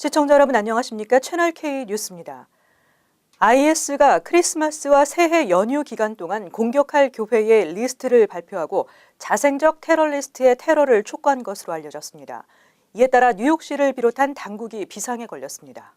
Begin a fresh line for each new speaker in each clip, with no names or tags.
시청자 여러분 안녕하십니까? 채널 K 뉴스입니다. IS가 크리스마스와 새해 연휴 기간 동안 공격할 교회의 리스트를 발표하고 자생적 테러리스트의 테러를 촉구한 것으로 알려졌습니다. 이에 따라 뉴욕시를 비롯한 당국이 비상에 걸렸습니다.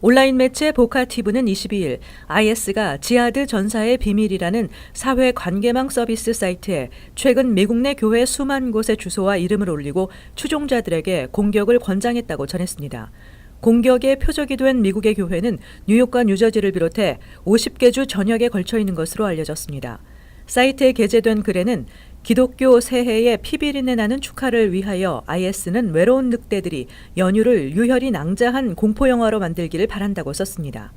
온라인 매체 보카티브는 22일 IS가 지하드 전사의 비밀이라는 사회 관계망 서비스 사이트에 최근 미국 내 교회 수만 곳의 주소와 이름을 올리고 추종자들에게 공격을 권장했다고 전했습니다. 공격의 표적이 된 미국의 교회는 뉴욕과 뉴저지를 비롯해 50개 주 전역에 걸쳐 있는 것으로 알려졌습니다. 사이트에 게재된 글에는 기독교 새해의 피비린내 나는 축하를 위하여 IS는 외로운 늑대들이 연휴를 유혈이 낭자한 공포영화로 만들기를 바란다고 썼습니다.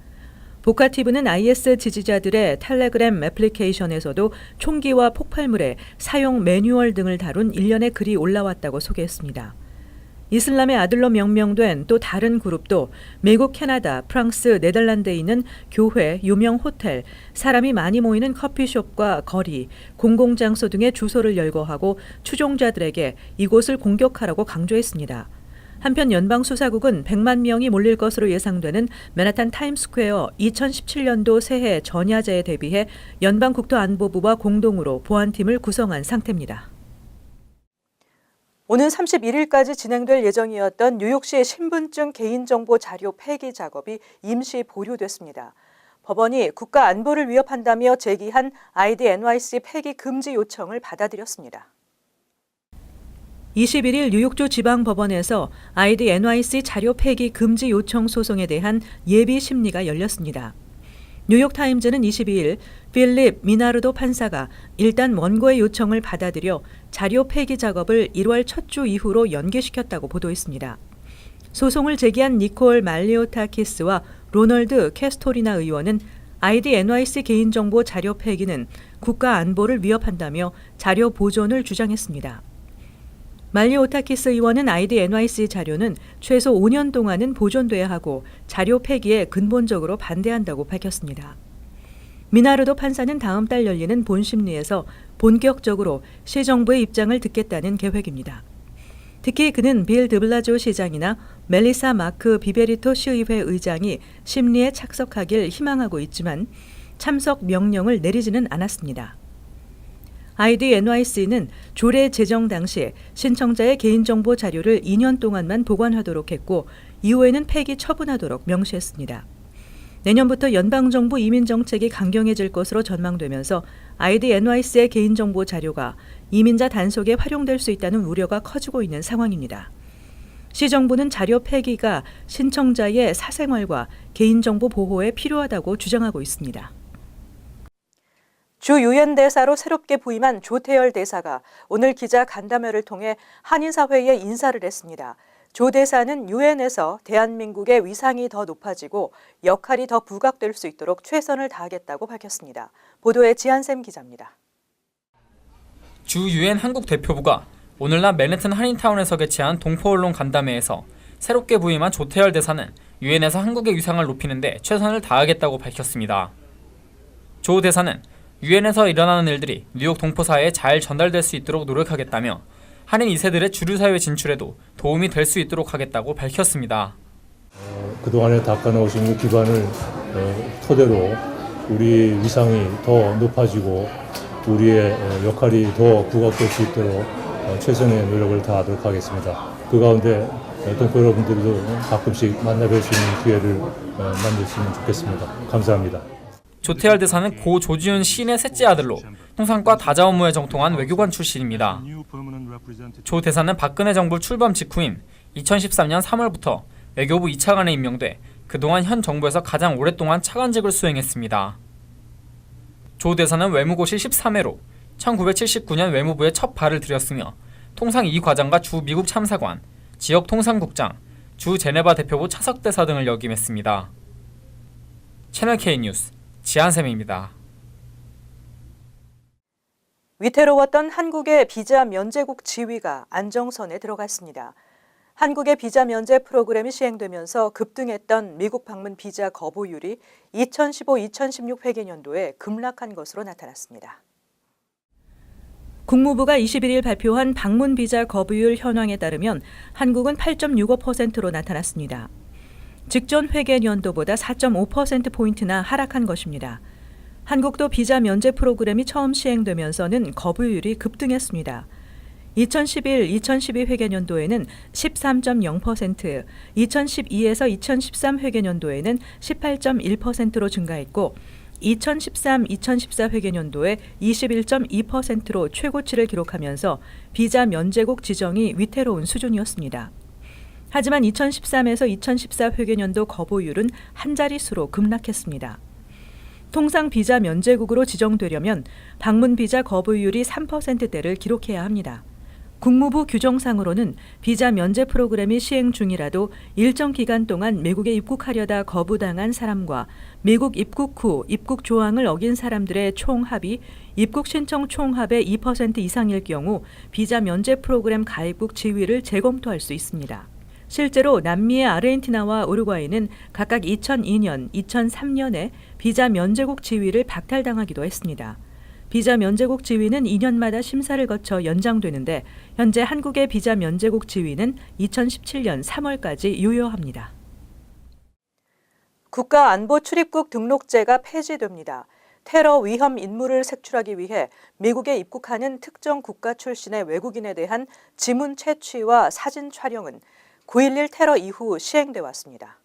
보카티브는 IS 지지자들의 텔레그램 애플리케이션에서도 총기와 폭발물의 사용 매뉴얼 등을 다룬 일련의 글이 올라왔다고 소개했습니다. 이슬람의 아들로 명명된 또 다른 그룹도 미국, 캐나다, 프랑스, 네덜란드에 있는 교회, 유명 호텔, 사람이 많이 모이는 커피숍과 거리, 공공장소 등의 주소를 열거하고 추종자들에게 이곳을 공격하라고 강조했습니다. 한편 연방수사국은 100만 명이 몰릴 것으로 예상되는 맨하탄 타임스퀘어 2017년도 새해 전야제에 대비해 연방국토안보부와 공동으로 보안팀을 구성한 상태입니다. 오는 31일까지 진행될 예정이었던 뉴욕시 신분증 개인정보 자료 폐기 작업이 임시 보류됐습니다. 법원이 국가 안보를 위협한다며 제기한 ID NYC 폐기 금지 요청을 받아들였습니다. 21일 뉴욕주 지방법원에서 ID NYC 자료 폐기 금지 요청 소송에 대한 예비 심리가 열렸습니다. 뉴욕타임즈는 22일 필립 미나르도 판사가 일단 원고의 요청을 받아들여 자료 폐기 작업을 1월 첫 주 이후로 연기시켰다고 보도했습니다. 소송을 제기한 니콜 말리오타키스와 로널드 캐스토리나 의원은 ID NYC 개인정보 자료 폐기는 국가 안보를 위협한다며 자료 보존을 주장했습니다. 말리오타키스 의원은 ID NYC 자료는 최소 5년 동안은 보존돼야 하고 자료 폐기에 근본적으로 반대한다고 밝혔습니다. 미나르도 판사는 다음 달 열리는 본심리에서 본격적으로 시정부의 입장을 듣겠다는 계획입니다. 특히 그는 빌 드블라조 시장이나 멜리사 마크 비베리토 시의회 의장이 심리에 착석하길 희망하고 있지만 참석 명령을 내리지는 않았습니다. ID NYC는 조례 제정 당시 신청자의 개인정보 자료를 2년 동안만 보관하도록 했고 이후에는 폐기 처분하도록 명시했습니다. 내년부터 연방정부 이민정책이 강경해질 것으로 전망되면서 ID NYC의 개인정보 자료가 이민자 단속에 활용될 수 있다는 우려가 커지고 있는 상황입니다. 시정부는 자료 폐기가 신청자의 사생활과 개인정보 보호에 필요하다고 주장하고 있습니다. 주 유엔 대사로 새롭게 부임한 조태열 대사가 오늘 기자 간담회를 통해 한인사회에 인사를 했습니다. 조 대사는 유엔에서 대한민국의 위상이 더 높아지고 역할이 더 부각될 수 있도록 최선을 다하겠다고 밝혔습니다. 보도에 지한샘 기자입니다.
주 유엔 한국 대표부가 오늘날 맨해튼 한인타운에서 개최한 동포언론 간담회에서 새롭게 부임한 조태열 대사는 유엔에서 한국의 위상을 높이는 데 최선을 다하겠다고 밝혔습니다. 조 대사는 유엔에서 일어나는 일들이 뉴욕 동포사회에 잘 전달될 수 있도록 노력하겠다며 한인 2세들의 주류사회 진출에도 도움이 될 수 있도록 하겠다고 밝혔습니다.
그동안에 닦아놓으신 기반을 토대로 우리 위상이 더 높아지고 우리의 역할이 더 부각될 수 있도록 최선의 노력을 다하도록 하겠습니다. 그 가운데 동포 여러분들도 가끔씩 만나뵐 수 있는 기회를 만들었으면 좋겠습니다. 감사합니다.
조태열 대사는 고 조지훈 시인의 셋째 아들로 통상과 다자 업무에 정통한 외교관 출신입니다. 조 대사는 박근혜 정부 출범 직후인 2013년 3월부터 외교부 2차관에 임명돼 그동안 현 정부에서 가장 오랫동안 차관직을 수행했습니다. 조 대사는 외무고시 13회로 1979년 외무부에 첫 발을 들였으며 통상 2과장과 주 미국 참사관, 지역 통상국장, 주 제네바 대표부 차석대사 등을 역임했습니다. 채널 K 뉴스 지한샘입니다.
위태로웠던 한국의 비자 면제국 지위가 안정선에 들어갔습니다. 한국의 비자 면제 프로그램이 시행되면서 급등했던 미국 방문 비자 거부율이 2015-2016 회계년도에 급락한 것으로 나타났습니다. 국무부가 21일 발표한 방문 비자 거부율 현황에 따르면 한국은 8.65%로 나타났습니다. 직전 회계 연도보다 4.5%포인트나 하락한 것입니다. 한국도 비자 면제 프로그램이 처음 시행되면서는 거부율이 급등했습니다. 2011-2012 회계연도에는 13.0%, 2012에서 2013 회계연도에는 18.1%로 증가했고 2013-2014 회계연도에 21.2%로 최고치를 기록하면서 비자 면제국 지정이 위태로운 수준이었습니다. 하지만 2013에서 2014 회계연도 거부율은 한 자릿수로 급락했습니다. 통상 비자 면제국으로 지정되려면 방문 비자 거부율이 3%대를 기록해야 합니다. 국무부 규정상으로는 비자 면제 프로그램이 시행 중이라도 일정 기간 동안 미국에 입국하려다 거부당한 사람과 미국 입국 후 입국 조항을 어긴 사람들의 총합이 입국 신청 총합의 2% 이상일 경우 비자 면제 프로그램 가입국 지위를 재검토할 수 있습니다. 실제로 남미의 아르헨티나와 우루과이는 각각 2002년, 2003년에 비자 면제국 지위를 박탈당하기도 했습니다. 비자 면제국 지위는 2년마다 심사를 거쳐 연장되는데 현재 한국의 비자 면제국 지위는 2017년 3월까지 유효합니다. 국가안보 출입국 등록제가 폐지됩니다. 테러 위험 인물을 색출하기 위해 미국에 입국하는 특정 국가 출신의 외국인에 대한 지문 채취와 사진 촬영은 9.11 테러 이후 시행돼 왔습니다.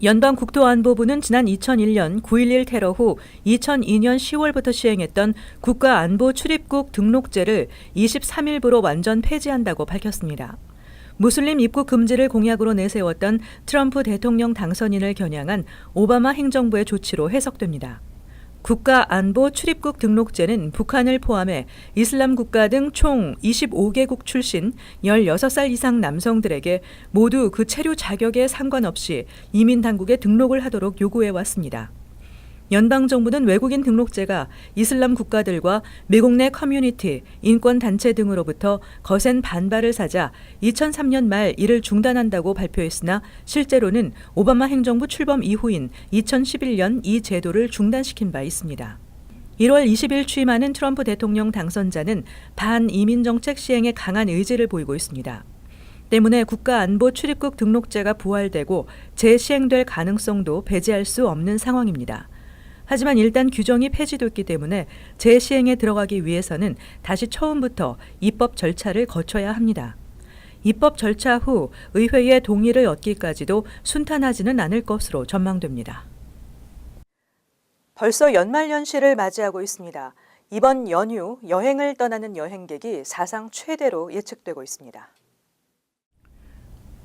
연방국토안보부는 지난 2001년 9.11 테러 후 2002년 10월부터 시행했던 국가안보 출입국 등록제를 23일부로 완전 폐지한다고 밝혔습니다. 무슬림 입국 금지를 공약으로 내세웠던 트럼프 대통령 당선인을 겨냥한 오바마 행정부의 조치로 해석됩니다. 국가안보 출입국 등록제는 북한을 포함해 이슬람 국가 등 총 25개국 출신 16살 이상 남성들에게 모두 그 체류 자격에 상관없이 이민 당국에 등록을 하도록 요구해 왔습니다. 연방정부는 외국인 등록제가 이슬람 국가들과 미국 내 커뮤니티, 인권단체 등으로부터 거센 반발을 사자 2003년 말 이를 중단한다고 발표했으나 실제로는 오바마 행정부 출범 이후인 2011년 이 제도를 중단시킨 바 있습니다. 1월 20일 취임하는 트럼프 대통령 당선자는 반이민 정책 시행에 강한 의지를 보이고 있습니다. 때문에 국가안보 출입국 등록제가 부활되고 재시행될 가능성도 배제할 수 없는 상황입니다. 하지만 일단 규정이 폐지됐기 때문에 재시행에 들어가기 위해서는 다시 처음부터 입법 절차를 거쳐야 합니다. 입법 절차 후 의회의 동의를 얻기까지도 순탄하지는 않을 것으로 전망됩니다. 벌써 연말연시를 맞이하고 있습니다. 이번 연휴 여행을 떠나는 여행객이 사상 최대로 예측되고 있습니다.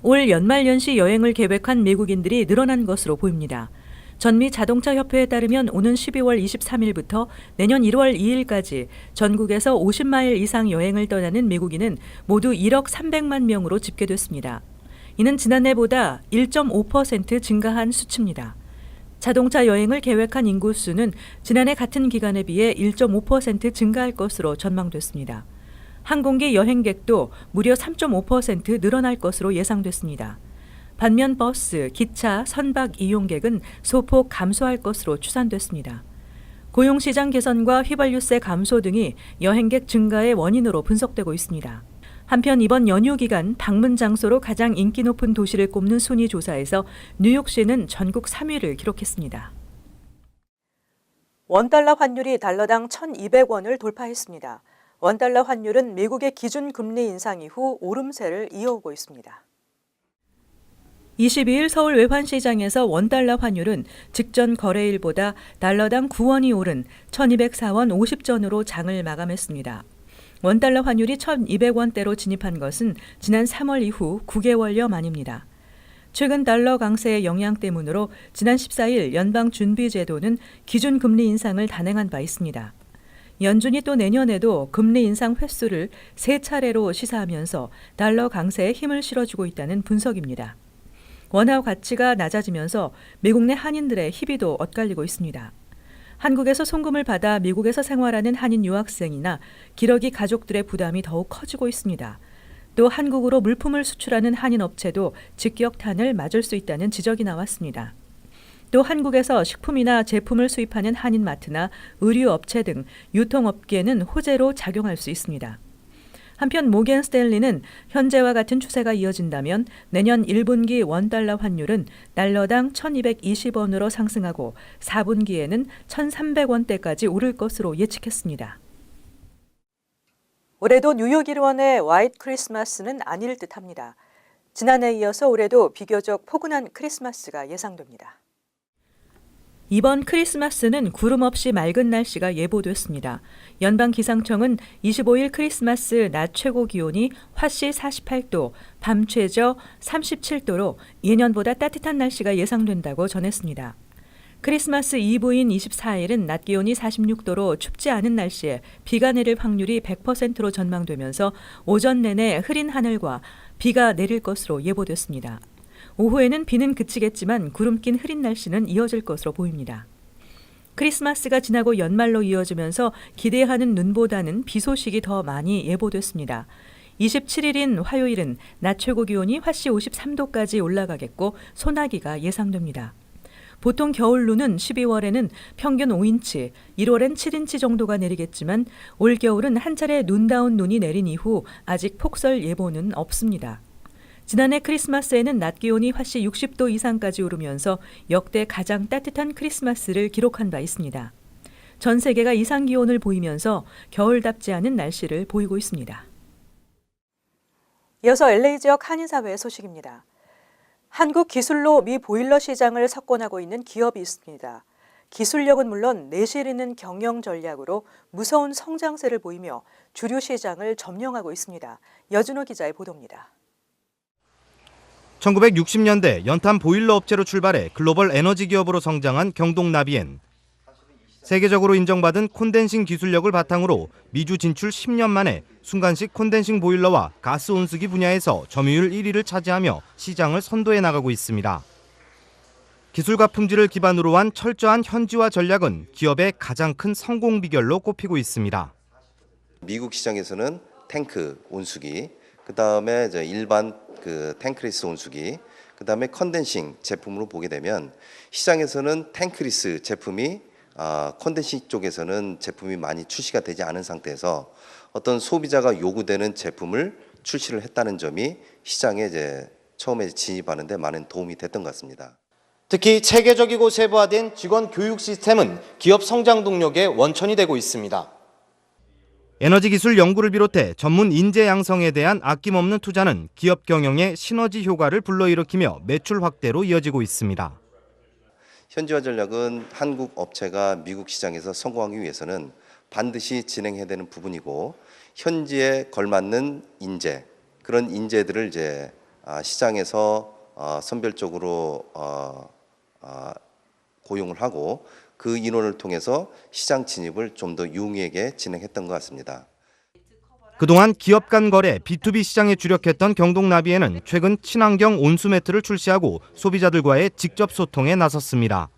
올 연말연시 여행을 계획한 미국인들이 늘어난 것으로 보입니다. 전미 자동차 협회에 따르면 오는 12월 23일부터 내년 1월 2일까지 전국에서 50마일 이상 여행을 떠나는 미국인은 모두 1억 300만 명으로 집계됐습니다. 이는 지난해보다 1.5% 증가한 수치입니다. 자동차 여행을 계획한 인구수는 지난해 같은 기간에 비해 1.5% 증가할 것으로 전망됐습니다. 항공기 여행객도 무려 3.5% 늘어날 것으로 예상됐습니다. 반면 버스, 기차, 선박 이용객은 소폭 감소할 것으로 추산됐습니다. 고용시장 개선과 휘발유세 감소 등이 여행객 증가의 원인으로 분석되고 있습니다. 한편 이번 연휴 기간 방문 장소로 가장 인기 높은 도시를 꼽는 순위 조사에서 뉴욕시는 전국 3위를 기록했습니다. 원달러 환율이 달러당 1,200원을 돌파했습니다. 원달러 환율은 미국의 기준 금리 인상 이후 오름세를 이어오고 있습니다. 22일 서울 외환시장에서 원달러 환율은 직전 거래일보다 달러당 9원이 오른 1,204원 50전으로 장을 마감했습니다. 원달러 환율이 1,200원대로 진입한 것은 지난 3월 이후 9개월여 만입니다. 최근 달러 강세의 영향 때문으로 지난 14일 연방준비제도는 기준금리 인상을 단행한 바 있습니다. 연준이 또 내년에도 금리 인상 횟수를 3차례로 시사하면서 달러 강세에 힘을 실어주고 있다는 분석입니다. 원화 가치가 낮아지면서 미국 내 한인들의 희비도 엇갈리고 있습니다. 한국에서 송금을 받아 미국에서 생활하는 한인 유학생이나 기러기 가족들의 부담이 더욱 커지고 있습니다. 또 한국으로 물품을 수출하는 한인 업체도 직격탄을 맞을 수 있다는 지적이 나왔습니다. 또 한국에서 식품이나 제품을 수입하는 한인마트나 의류업체 등 유통업계는 호재로 작용할 수 있습니다. 한편 모겐 스탠리는 현재와 같은 추세가 이어진다면 내년 1분기 원달러 환율은 달러당 1220원으로 상승하고 4분기에는 1300원대까지 오를 것으로 예측했습니다. 올해도 뉴욕 일원의 화이트 크리스마스는 아닐 듯합니다. 지난해에 이어서 올해도 비교적 포근한 크리스마스가 예상됩니다. 이번 크리스마스는 구름 없이 맑은 날씨가 예보됐습니다. 연방기상청은 25일 크리스마스 낮 최고 기온이 화씨 48도, 밤 최저 37도로 예년보다 따뜻한 날씨가 예상된다고 전했습니다. 크리스마스 이브인 24일은 낮 기온이 46도로 춥지 않은 날씨에 비가 내릴 확률이 100%로 전망되면서 오전 내내 흐린 하늘과 비가 내릴 것으로 예보됐습니다. 오후에는 비는 그치겠지만 구름 낀 흐린 날씨는 이어질 것으로 보입니다. 크리스마스가 지나고 연말로 이어지면서 기대하는 눈보다는 비 소식이 더 많이 예보됐습니다. 27일인 화요일은 낮 최고 기온이 화씨 53도까지 올라가겠고 소나기가 예상됩니다. 보통 겨울눈은 12월에는 평균 5인치, 1월엔 7인치 정도가 내리겠지만 올겨울은 한 차례 눈다운 눈이 내린 이후 아직 폭설 예보는 없습니다. 지난해 크리스마스에는 낮 기온이 화씨 60도 이상까지 오르면서 역대 가장 따뜻한 크리스마스를 기록한 바 있습니다. 전 세계가 이상 기온을 보이면서 겨울답지 않은 날씨를 보이고 있습니다. 이어서 LA 지역 한인사회 소식입니다. 한국 기술로 미 보일러 시장을 석권하고 있는 기업이 있습니다. 기술력은 물론 내실 있는 경영 전략으로 무서운 성장세를 보이며 주류 시장을 점령하고 있습니다. 여준호 기자의 보도입니다.
1960년대 연탄 보일러 업체로 출발해 글로벌 에너지 기업으로 성장한 경동나비엔. 세계적으로 인정받은 콘덴싱 기술력을 바탕으로 미주 진출 10년 만에 순간식 콘덴싱 보일러와 가스 온수기 분야에서 점유율 1위를 차지하며 시장을 선도해 나가고 있습니다. 기술과 품질을 기반으로 한 철저한 현지화 전략은 기업의 가장 큰 성공 비결로 꼽히고 있습니다.
미국 시장에서는 탱크 온수기, 그다음에 일반 탱크리스 온수기, 그다음에 컨덴싱 제품으로 보게 되면 시장에서는 탱크리스 제품이 컨덴싱 쪽에서는 제품이 많이 출시가 되지 않은 상태에서 어떤 소비자가 요구되는 제품을 출시를 했다는 점이 시장에 처음에 진입하는 데 많은 도움이 됐던 것 같습니다.
특히 체계적이고 세부화된 직원 교육 시스템은 기업 성장 동력의 원천이 되고 있습니다. 에너지 기술 연구를 비롯해 전문 인재 양성에 대한 아낌없는 투자는 기업 경영의 시너지 효과를 불러일으키며 매출 확대로 이어지고 있습니다.
현지화 전략은 한국 업체가 미국 시장에서 성공하기 위해서는 반드시 진행해야 되는 부분이고 현지에 걸맞는 인재, 그런 인재들을 시장에서 선별적으로 고용을 하고 그 인원을 통해서 시장 진입을 좀 더 용이하게 진행했던 것 같습니다.
그동안 기업 간 거래 B2B 시장에 주력했던 경동나비에는 최근 친환경 온수 매트를 출시하고 소비자들과의 직접 소통에 나섰습니다.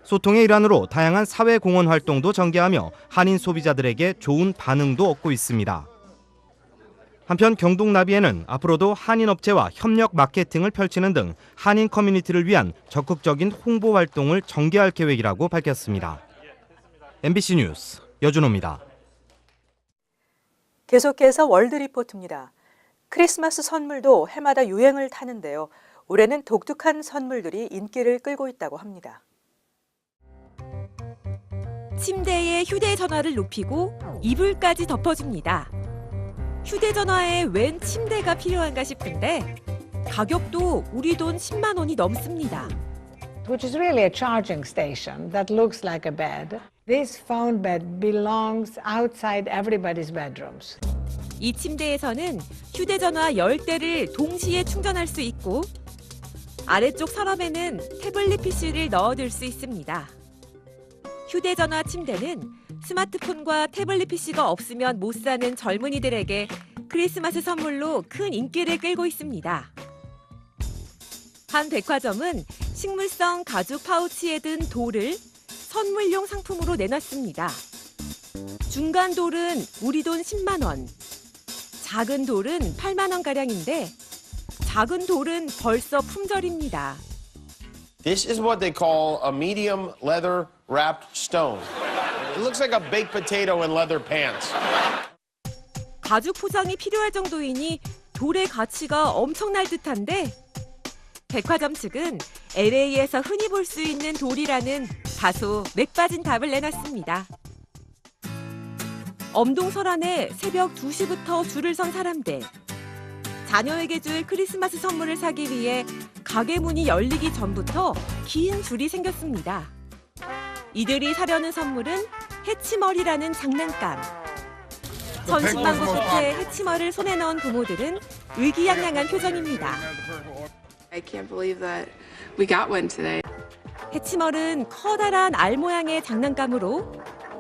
소통의 일환으로 다양한 사회 공헌 활동도 전개하며 한인 소비자들에게 좋은 반응도 얻고 있습니다. 한편 경동나비에는 앞으로도 한인 업체와 협력 마케팅을 펼치는 등 한인 커뮤니티를 위한 적극적인 홍보 활동을 전개할 계획이라고 밝혔습니다. MBC 뉴스 여준호입니다.
계속해서 월드리포트입니다. 크리스마스 선물도 해마다 유행을 타는데요. 올해는 독특한 선물들이 인기를 끌고 있다고 합니다.
침대에 휴대전화를 높이고 이불까지 덮어줍니다. 휴대전화에 웬 침대가 필요한가 싶은데 가격도 우리 돈 10만 원이 넘습니다.
Which is really a charging station that looks like a bed. This phone bed belongs outside everybody's bedrooms.
이 침대에서는 휴대전화 10대를 동시에 충전할 수 있고 아래쪽 서랍에는 태블릿 PC를 넣어둘 수 있습니다. 휴대전화 침대는 스마트폰과 태블릿 PC가 없으면 못 사는 젊은이들에게 크리스마스 선물로 큰 인기를 끌고 있습니다. 한 백화점은 식물성 가죽 파우치에 든 돌을 선물용 상품으로 내놨습니다. 중간 돌은 우리 돈 10만 원, 작은 돌은 8만 원가량인데 작은 돌은 벌써 품절입니다.
This is what they call a medium leather wrapped stone. It looks like a baked potato in leather pants.
가죽 포장이 필요할 정도이니 돌의 가치가 엄청날 듯한데 백화점 측은 LA에서 흔히 볼 수 있는 돌이라는 다소 맥빠진 답을 내놨습니다. 엄동설안에 새벽 2시부터 줄을 선 사람들. 자녀에게 줄 크리스마스 선물을 사기 위해 가게 문이 열리기 전부터 긴 줄이 생겼습니다. 이들이 사려는 선물은 해치머리라는 장난감. 천신만고 끝에 해치머리를 손에 넣은 부모들은 의기양양한 표정입니다.
I can't believe that we got one today.
해치멀은 커다란 알 모양의 장난감으로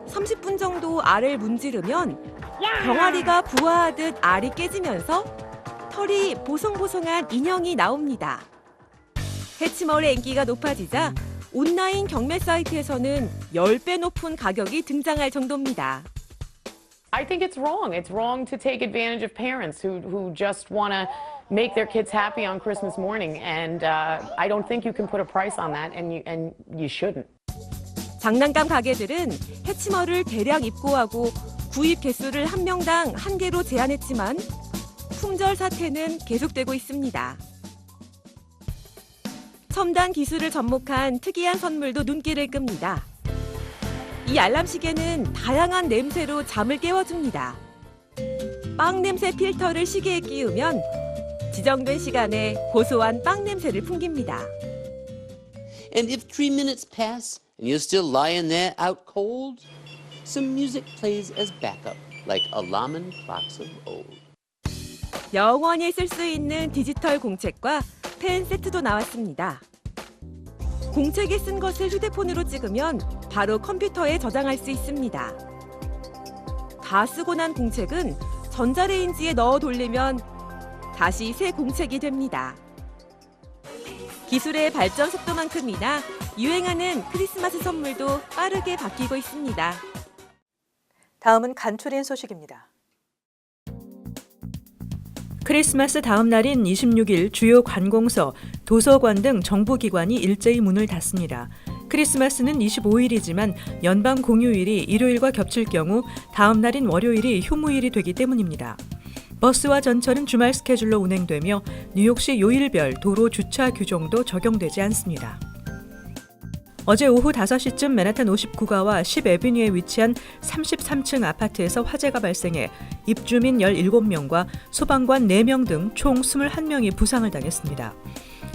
30분 정도 알을 문지르면 병아리가 부화하듯 알이 깨지면서 털이 보송보송한 인형이 나옵니다. 해치멀의 인기가 높아지자 온라인 경매 사이트에서는 10배 높은 가격이 등장할 정도입니다.
I think it's wrong. It's wrong to take advantage of parents who just want to make their kids happy on Christmas morning, and I don't think you can put a price on that, and you shouldn't.
장난감 가게들은 해치멀을 대량 입고하고 구입 개수를 한 명당 1개로 제한했지만 품절 사태는 계속되고 있습니다. 첨단 기술을 접목한 특이한 선물도 눈길을 끕니다. 이 알람 시계는 다양한 냄새로 잠을 깨워줍니다. 빵 냄새 필터를 시계에 끼우면 지정된 시간에 고소한 빵 냄새를 풍깁니다.
And if 3 minutes pass and you're still lying there out cold, some music plays as backup, like alarming clocks of old.
영원히 쓸 수 있는 디지털 공책과 펜 세트도 나왔습니다. 공책에 쓴 것을 휴대폰으로 찍으면 바로 컴퓨터에 저장할 수 있습니다. 다 쓰고 난 공책은 전자레인지에 넣어 돌리면 다시 새 공책이 됩니다. 기술의 발전 속도만큼이나 유행하는 크리스마스 선물도 빠르게 바뀌고 있습니다.
다음은 간추린 소식입니다. 크리스마스 다음 날인 26일 주요 관공서, 도서관 등 정부기관이 일제히 문을 닫습니다. 크리스마스는 25일이지만 연방 공휴일이 일요일과 겹칠 경우 다음 날인 월요일이 휴무일이 되기 때문입니다. 버스와 전철은 주말 스케줄로 운행되며 뉴욕시 요일별 도로 주차 규정도 적용되지 않습니다. 어제 오후 5시쯤 맨하탄 59가와 10애비뉴에 위치한 33층 아파트에서 화재가 발생해 입주민 17명과 소방관 4명 등 총 21명이 부상을 당했습니다.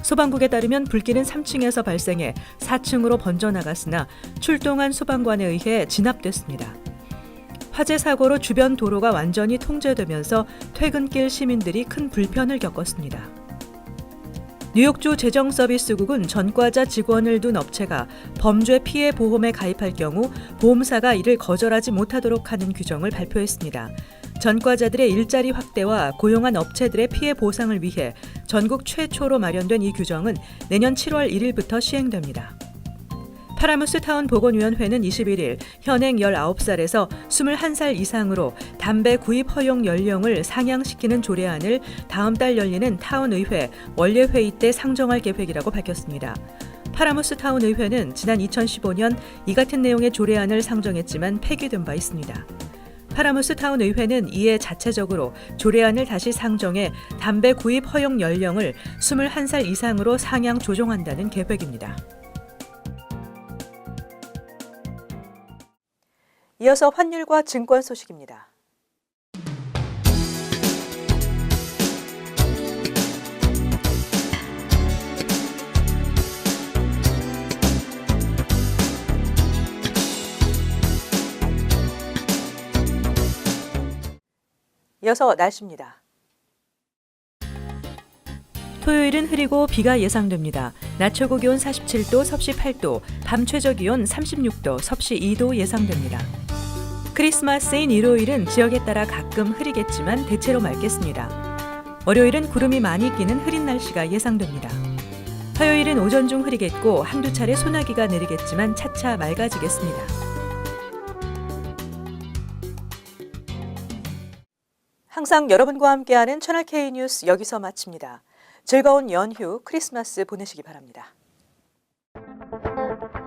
소방국에 따르면 불길은 3층에서 발생해 4층으로 번져나갔으나 출동한 소방관에 의해 진압됐습니다. 화재 사고로 주변 도로가 완전히 통제되면서 퇴근길 시민들이 큰 불편을 겪었습니다. 뉴욕주 재정서비스국은 전과자 직원을 둔 업체가 범죄 피해 보험에 가입할 경우 보험사가 이를 거절하지 못하도록 하는 규정을 발표했습니다. 전과자들의 일자리 확대와 고용한 업체들의 피해 보상을 위해 전국 최초로 마련된 이 규정은 내년 7월 1일부터 시행됩니다. 파라무스 타운 보건위원회는 21일 현행 19살에서 21살 이상으로 담배 구입 허용 연령을 상향시키는 조례안을 다음 달 열리는 타운의회 원례회의 때 상정할 계획이라고 밝혔습니다. 파라무스 타운의회는 지난 2015년 이 같은 내용의 조례안을 상정했지만 폐기된 바 있습니다. 파라무스 타운의회는 이에 자체적으로 조례안을 다시 상정해 담배 구입 허용 연령을 21살 이상으로 상향 조정한다는 계획입니다. 이어서 환율과 증권 소식입니다. 이어서 날씨입니다. 토요일은 흐리고 비가 예상됩니다. 낮 최고 기온 47도, 섭씨 8도, 밤 최저 기온 36도, 섭씨 2도 예상됩니다. 크리스마스인 일요일은 지역에 따라 가끔 흐리겠지만 대체로 맑겠습니다. 월요일은 구름이 많이 끼는 흐린 날씨가 예상됩니다. 화요일은 오전 중 흐리겠고 한두 차례 소나기가 내리겠지만 차차 맑아지겠습니다. 항상 여러분과 함께하는 채널 K 뉴스 여기서 마칩니다. 즐거운 연휴 크리스마스 보내시기 바랍니다.
있습니다.